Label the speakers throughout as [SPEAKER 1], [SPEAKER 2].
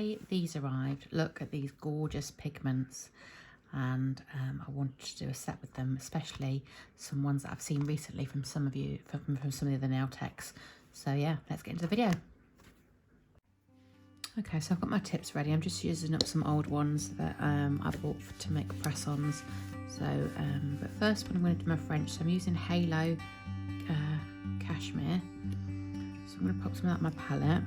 [SPEAKER 1] today these arrived. Look at these gorgeous pigments, and I wanted to do a set with them, especially some ones that I've seen recently from some of you, from some of the other nail techs. So yeah, let's get into the video. Okay, so I've got my tips ready. I'm just using up some old ones that I bought to make press-ons. So, but first one I'm going to do my French. So I'm using Halo cashmere. So I'm going to pop some out of my palette,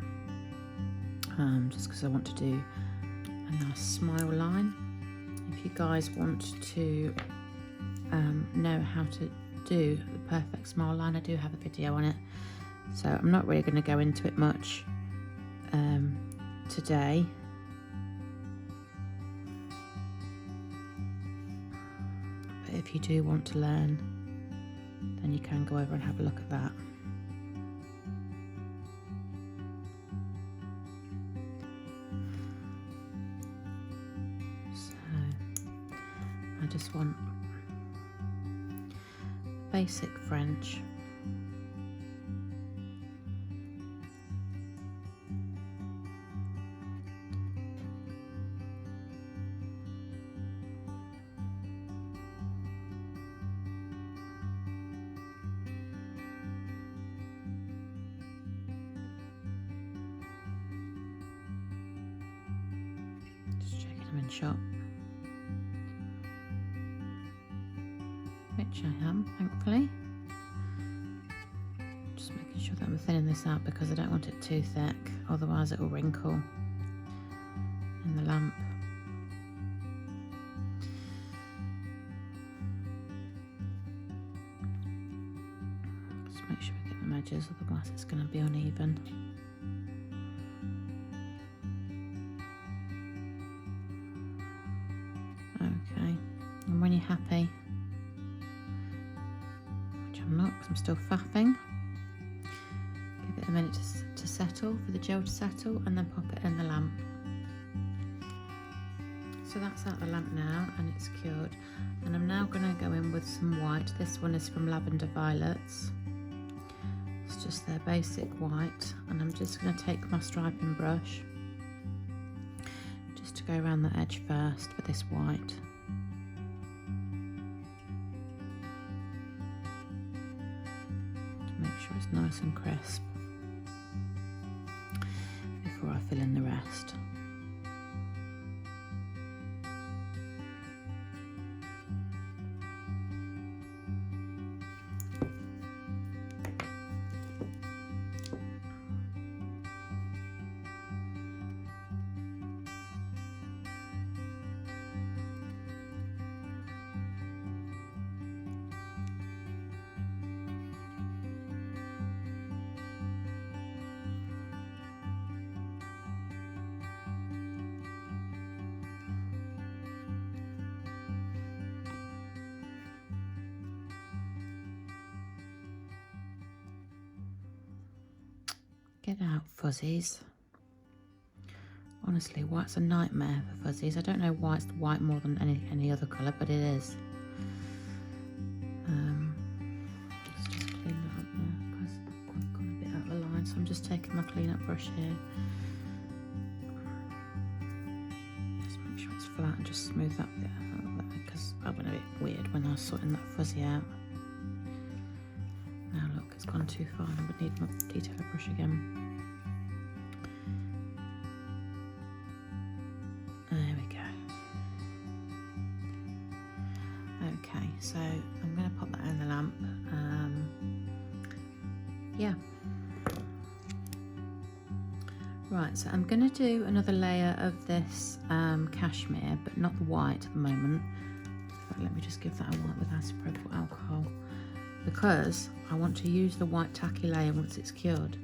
[SPEAKER 1] just because I want to do a nice smile line. If you guys want to know how to do the perfect smile line, I do have a video on it. So I'm not really going to go into it much today. But if you do want to learn, then you can go over and have a look at that. So I just want basic French. In shop, which I am, thankfully. Just making sure that I'm thinning this out because I don't want it too thick, otherwise it will wrinkle in the lamp. Just make sure we get the edges, otherwise it's going to be uneven. Okay, and when you're happy, which I'm not because I'm still faffing, give it a minute to settle, for the gel to settle, and then pop it in the lamp. So that's out the lamp now and it's cured. And I'm now going to go in with some white. This one is from Lavender Violets. It's just their basic white, and I'm just going to take my striping brush to go around the edge first with this white. To make sure it's nice and crisp before I fill in the rest. Get out, fuzzies. Honestly, white's a nightmare for fuzzies. I don't know why it's white more than any other colour, but it is. Let's just clean that up there because I've got a bit out of the line. So I'm just taking my clean up brush here. Just make sure it's flat and just smooth that bit out there because I went a bit weird when I was sorting that fuzzy out. Now look, it's gone too far and I would need my detailer brush again. There we go. Okay, so I'm going to pop that in the lamp. Yeah. Right, so I'm going to do another layer of this cashmere, but not the white at the moment. But let me just give that a white with isopropyl alcohol, because I want to use the white tacky layer once it's cured.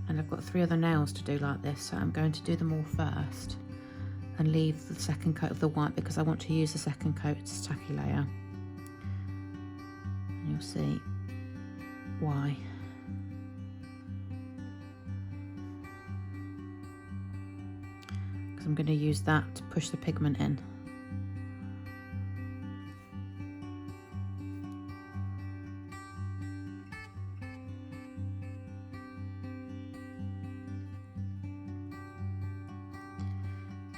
[SPEAKER 1] And I've got 3 other nails to do like this, so I'm going to do them all first and leave the second coat of the white because I want to use the second coat as tacky layer. And you'll see why. Because I'm going to use that to push the pigment in.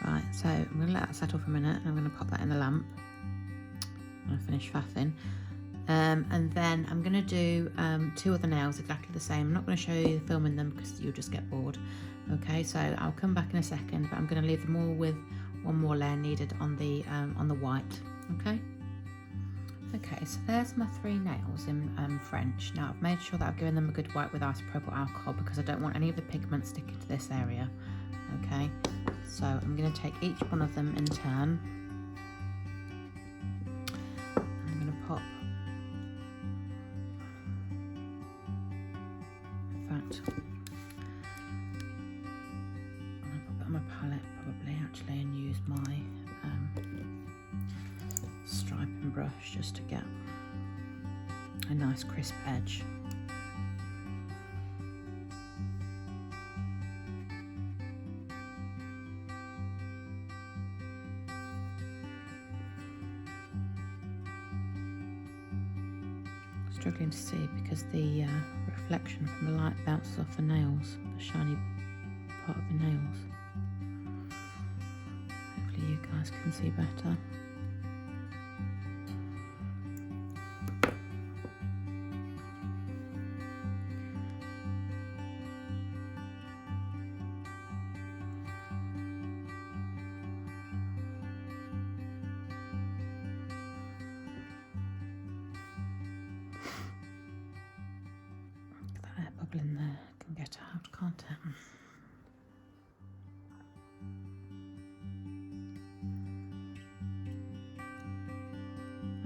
[SPEAKER 1] Right, so I'm going to let that settle for a minute and I'm going to pop that in the lamp. I'm going to finish faffing. And then I'm going to do 2 other nails exactly the same. I'm not going to show you filming them because you'll just get bored. Okay, so I'll come back in a second, but I'm going to leave them all with 1 more layer needed on the white. Okay. Okay, so there's my 3 nails in French. Now I've made sure that I've given them a good wipe with isopropyl alcohol because I don't want any of the pigment sticking to this area. Okay, so I'm going to take each one of them in turn. I'm going to pop, in fact, I'm going to pop it on my palette probably actually and use my striping brush just to get a nice crisp edge. Struggling to see because the reflection from the light bounces off the nails, the shiny part of the nails. Hopefully you guys can see better. In there can get out, can't it?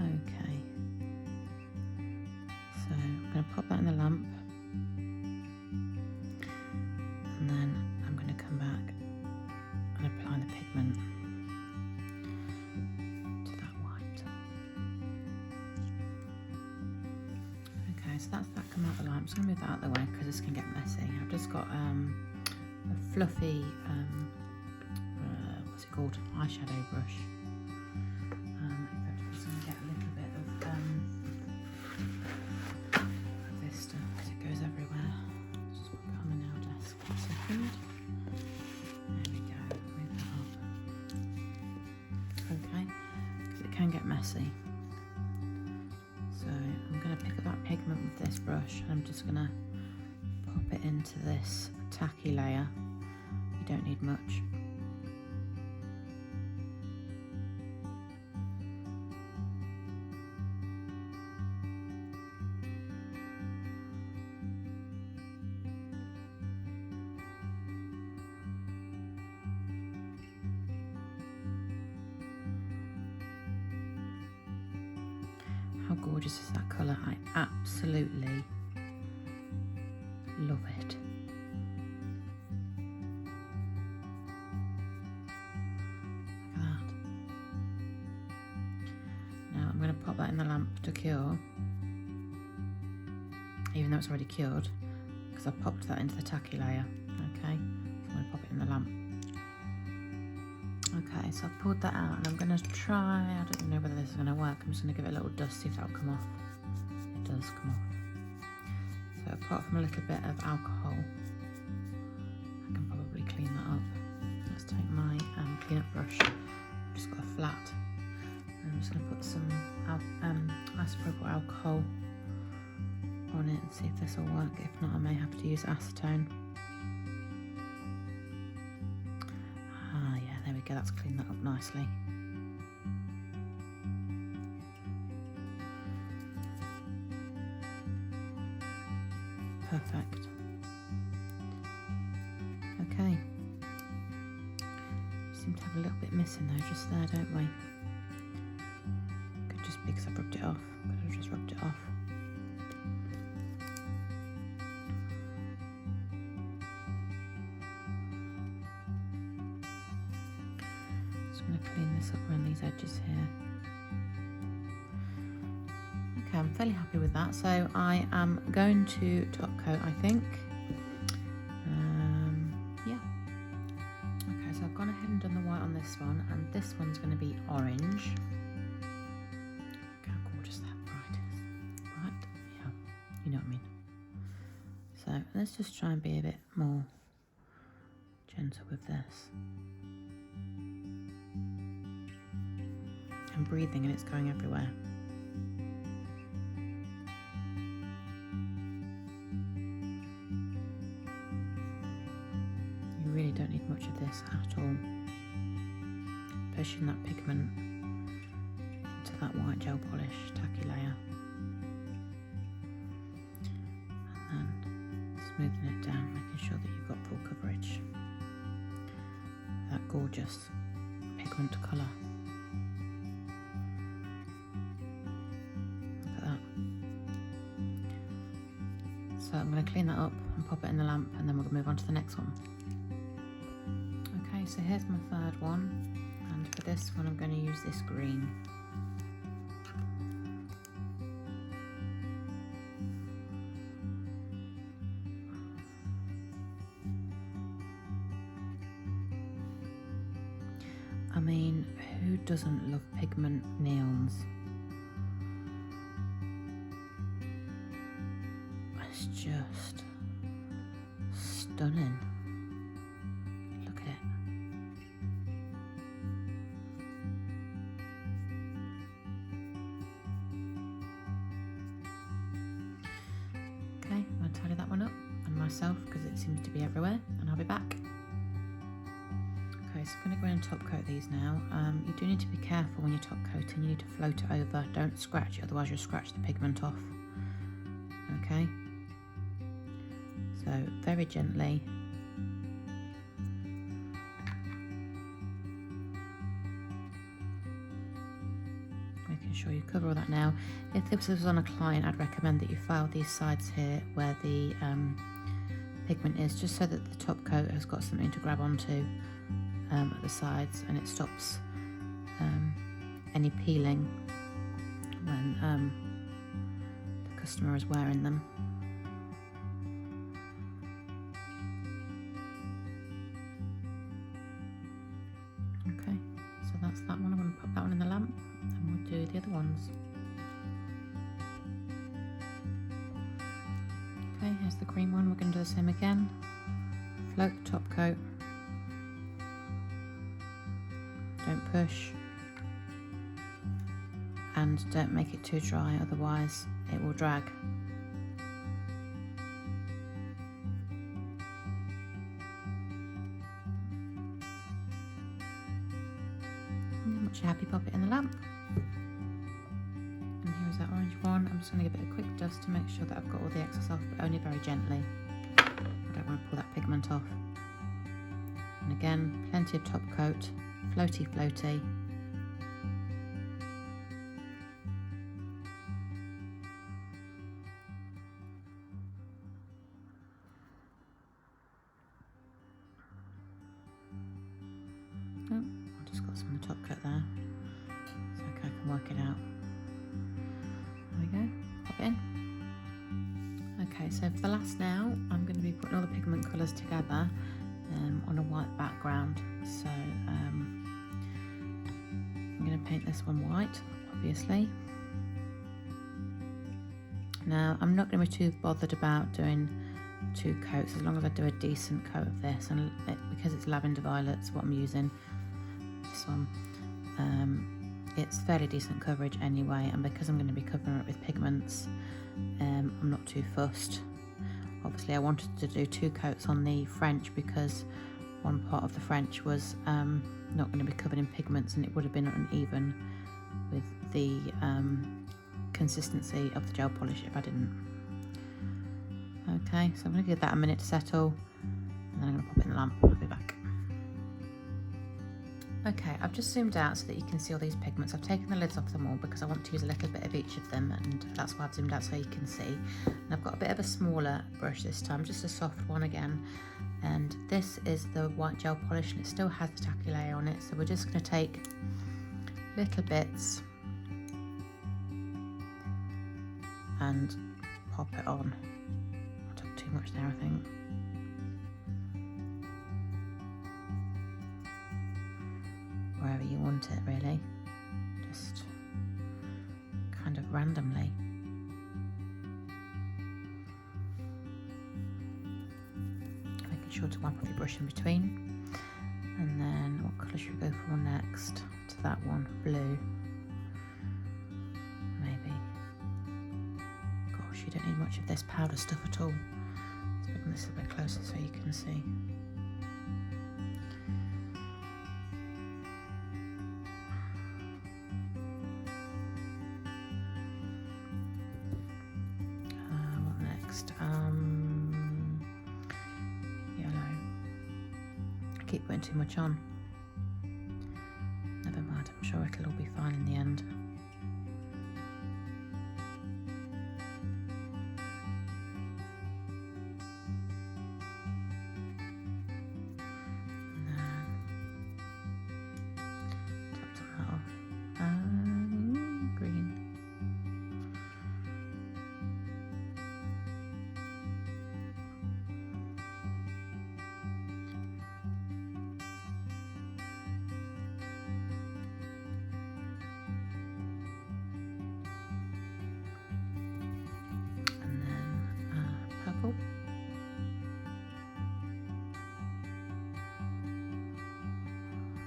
[SPEAKER 1] Okay, so I'm going to pop that in the lamp and then I'm going to come back and apply the pigment to that white. Okay, so that's that come out the lamp. I'm just going to move that out of the way because this can get messy. I've just got a fluffy, what's it called, eyeshadow brush. In fact, I'm just going to get a little bit of this stuff because it goes everywhere. Just put it on the nail desk for a second. There we go, move that up. Okay, because it can get messy. So I'm going to pick up that pigment with this brush and I'm just going to pop it into this tacky layer. You don't need much. How gorgeous is that colour? I absolutely love it. Look at that. Now I'm going to pop that in the lamp to cure, even though it's already cured, because I popped that into the tacky layer. Okay, so I'm going to pop it in the lamp. Okay, so I've pulled that out and I'm going to try, I don't even know whether this is going to work, I'm just going to give it a little dust, see if that'll come off. It does come off. So apart from a little bit of alcohol, I can probably clean that up. Let's take my clean up brush, I've just got a flat, and I'm just going to put some isopropyl alcohol on it and see if this will work. If not, I may have to use acetone. There we go, that's cleaned that up nicely. Perfect. Okay. Seem to have a little bit missing though, just there, don't we? Could just be because I've rubbed it off. Could have just rubbed it off. I'm going to clean this up around these edges here. Okay, I'm fairly happy with that. So I am going to top coat, I think. Yeah. Okay, so I've gone ahead and done the white on this one, and this one's going to be orange. Look how gorgeous that bright is. Right? Yeah, you know what I mean. So let's just try and be a bit more gentle with this. I'm breathing and it's going everywhere. You really don't need much of this at all. Pushing that pigment into that white gel polish tacky layer. And then smoothing it down, making sure that you've got full coverage. That gorgeous pigment colour. Look at that. So I'm going to clean that up and pop it in the lamp, and then we're going to move on to the next one. Okay, so here's my third one, and for this one I'm going to use this green. I mean, who doesn't love pigment neons? It's just stunning. Look at it. Okay, I'm going to tidy that one up and myself because it seems to be everywhere, and I'll be back. Okay, so I'm going to go in and top coat these now. You do need to be careful when you're top coating. You need to float it over. Don't scratch it, otherwise you'll scratch the pigment off. Okay, so very gently. Making sure you cover all that now. If this was on a client, I'd recommend that you file these sides here where the pigment is, just so that the top coat has got something to grab onto at the sides, and it stops any peeling when the customer is wearing them. Okay, so that's that one. I'm going to pop that one in the lamp, and we'll do the other ones. Okay, here's the green one. We're going to do the same again. Float the top coat. Don't push, and don't make it too dry, otherwise it will drag. And once you're happy, pop it in the lamp. And here's that orange one. I'm just going to give it a quick dust to make sure that I've got all the excess off, but only very gently. I don't want to pull that pigment off. And again, plenty of top coat. Floaty, floaty. Oh, I've just got some of the top coat there. So I can work it out. There we go. Pop it in. Okay, so for the last now, I'm going to be putting all the pigment colours together on a white background. So I'm going to paint this one white, obviously. Now, I'm not going to be too bothered about doing 2 coats, as long as I do a decent coat of this, and because it's lavender violets, what I'm using, this one, it's fairly decent coverage anyway, and because I'm going to be covering it with pigments, I'm not too fussed. Obviously, I wanted to do 2 coats on the French because one part of the French was not going to be covered in pigments, and it would have been uneven with the consistency of the gel polish if I didn't. Okay, so I'm going to give that a minute to settle, and then I'm going to pop it in the lamp. I'll be back. Okay, I've just zoomed out so that you can see all these pigments. I've taken the lids off them all because I want to use a little bit of each of them, and that's why I've zoomed out so you can see. And I've got a bit of a smaller brush this time, just a soft one again. And this is the white gel polish, and it still has the tacky layer on it. So we're just going to take little bits and pop it on. I took too much there, I think. Wherever you want it, really. Just kind of randomly. Making sure to wipe off your brush in between. And then what colour should we go for next? To that one, blue. much of this powder stuff at all. Let's bring this a bit closer so you can see. What next? Yellow. I keep putting too much on. Never mind, I'm sure it'll all be fine in the end.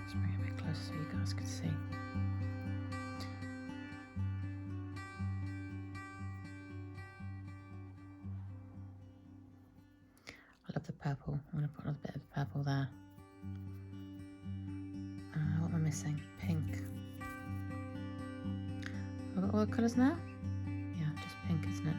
[SPEAKER 1] Let's bring it a bit closer so you guys can see. I love the purple. I'm going to put another bit of purple there. What am I missing? Pink. Have I got all the colours now? Yeah, just pink, isn't it?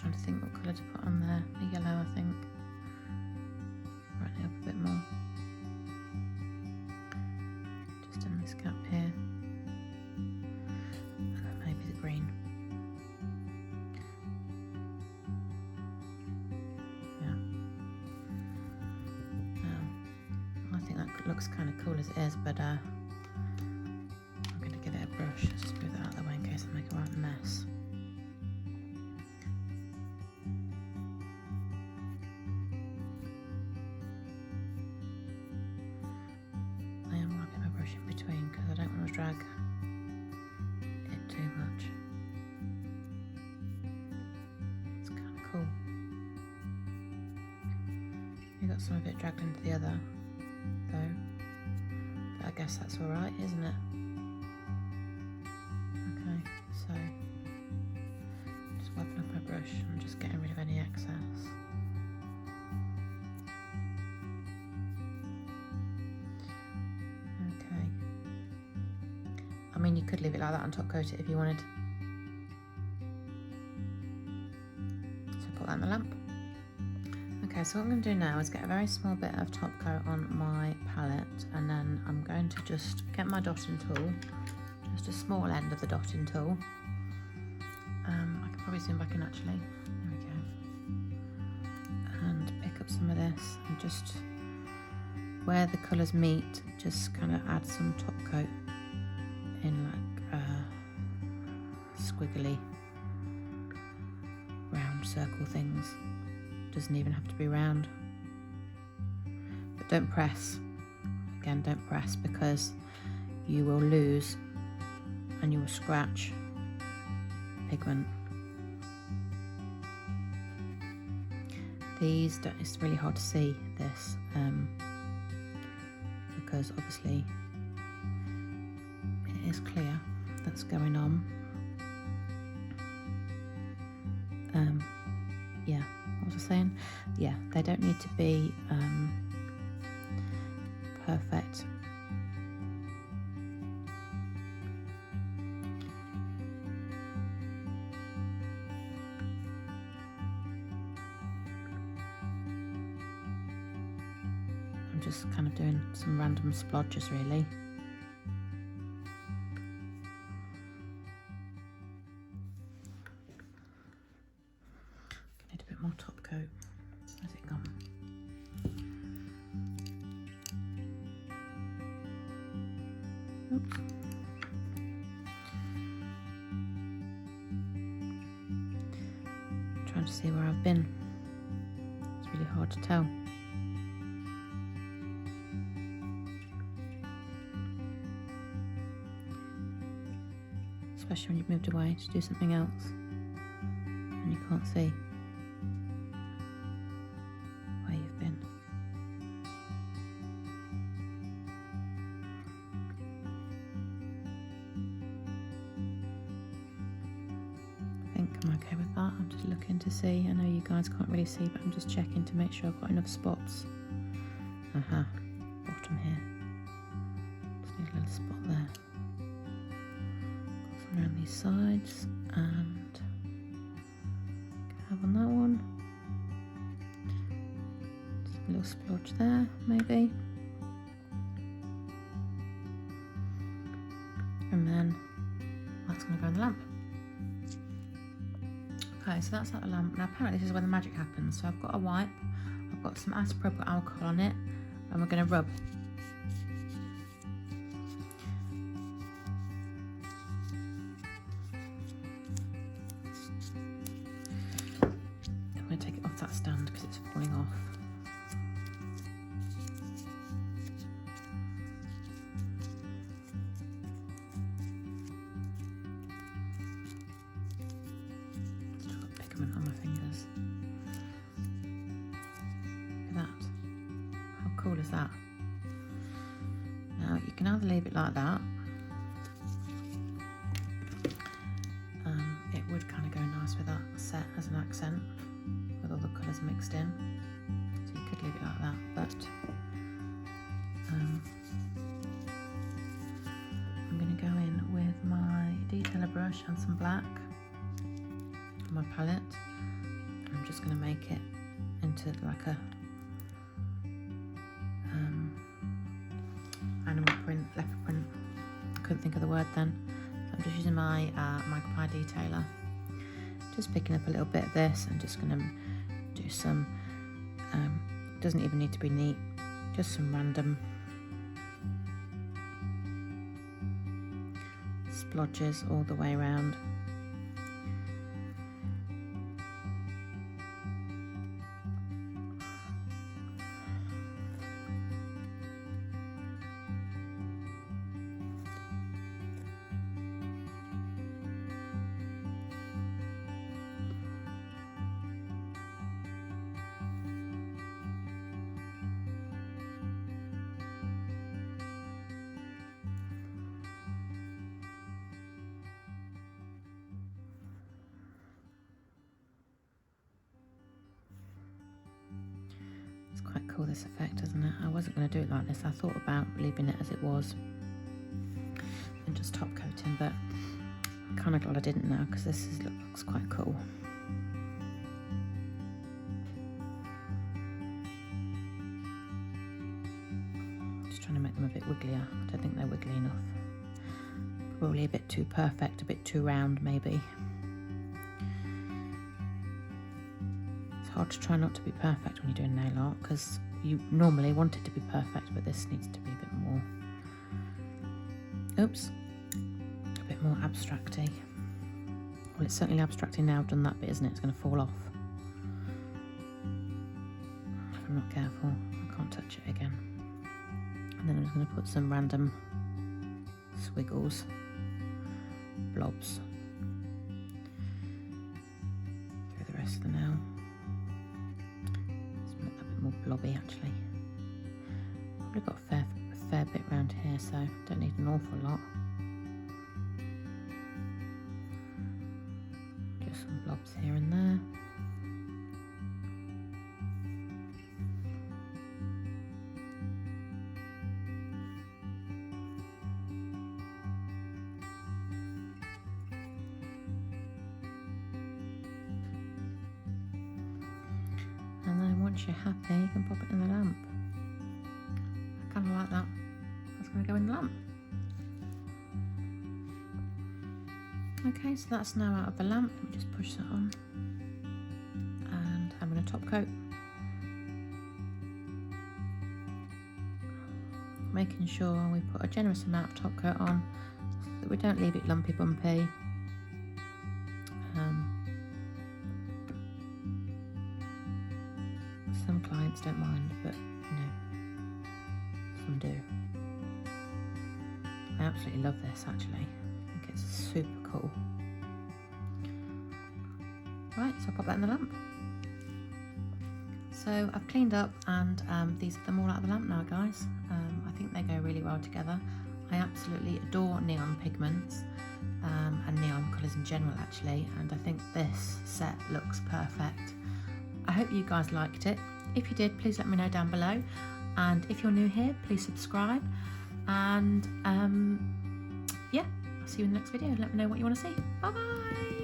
[SPEAKER 1] Trying to think what colour to put on there. A yellow, I think. Brighten it up a bit more. Just in this gap here. And then maybe the green. Yeah. I think that looks kind of cool as it is, but I'm going to give it a brush. Just move that out of the way in case I make a right mess. Drag it too much. It's kind of cool. You got some of it dragged into the other though, but I guess that's alright, isn't it? Okay, so just wiping off my brush and just getting rid of any excess. I mean, you could leave it like that and top coat it if you wanted. So put that in the lamp. Okay, so what I'm going to do now is get a very small bit of top coat on my palette, and then I'm going to just get my dotting tool, just a small end of the dotting tool. I could probably zoom back in actually. There we go. And pick up some of this and just where the colours meet, just kind of add some top coat in like squiggly round circle things. Doesn't even have to be round, but don't press. Again, don't press, because you will lose and you will scratch pigment. These, it's really hard to see this because obviously it is clear that's going on. Yeah, what was I saying? Yeah, they don't need to be perfect. I'm just kind of doing some random splodges really. Need a bit more top coat. Where's it gone? Oops. Trying to see where I've been. It's really hard to tell. especially when you've moved away to do something else and you can't see where you've been. I think I'm okay with that. I'm just looking to see. I know you guys can't really see, but I'm just checking to make sure I've got enough spots. Bottom here. Just need a little spot there. Got some around these sides and have on that one. Just a little splodge there, maybe. And then that's going to go in the lamp. Okay, so that's at the lamp. Now apparently this is where the magic happens. So I've got a wipe, I've got some isopropyl alcohol on it, and we're going to rub. I'm going to take it off that stand because it's falling off. Still got pigment on my fingers. Look at that. How cool is that? Now you can either leave it like that. It would kind of go nice with that set as an accent with all the colours mixed in. So you could leave it like that, but I'm going to go in with my detailer brush and some black on my palette. I'm just going to make it into like a animal print, leopard print. I couldn't think of the word then. So I'm just using my Magpie detailer. Just picking up a little bit of this and just going to do some, doesn't even need to be neat, just some random splodges all the way around. Quite cool, this effect, isn't it? I wasn't going to do it like this. I thought about leaving it as it was and just top coating, but I'm kind of glad I didn't now because this looks quite cool. Just trying to make them a bit wigglier. I don't think they're wiggly enough. Probably a bit too perfect, a bit too round maybe. Hard to try not to be perfect when you're doing nail art because you normally want it to be perfect, but this needs to be a bit more, a bit more abstracty. Well, it's certainly abstracty now I've done that bit, isn't it? It's going to fall off. If I'm not careful, I can't touch it again. And then I'm just going to put some random squiggles, blobs through the rest of the nail. More blobby actually. Probably got a fair bit around here, so don't need an awful lot. Just some blobs here and there. And then once you're happy, you can pop it in the lamp. I kind of like that. That's going to go in the lamp. Okay, so that's now out of the lamp. Let me just push that on. And I'm going to top coat. Making sure we put a generous amount of top coat on so that we don't leave it lumpy bumpy. Some clients don't mind, but you know, some do. I absolutely love this actually. I think it's super cool. cool. Right, so I'll pop that in the lamp. So I've cleaned up, and these are them all out of the lamp now, guys. I think they go really well together. I absolutely adore neon pigments and neon colours in general, actually, and I think this set looks perfect. I hope you guys liked it. If you did, please let me know down below, and if you're new here, please subscribe, and yeah, I'll see you in the next video. Let me know what you want to see. Bye bye.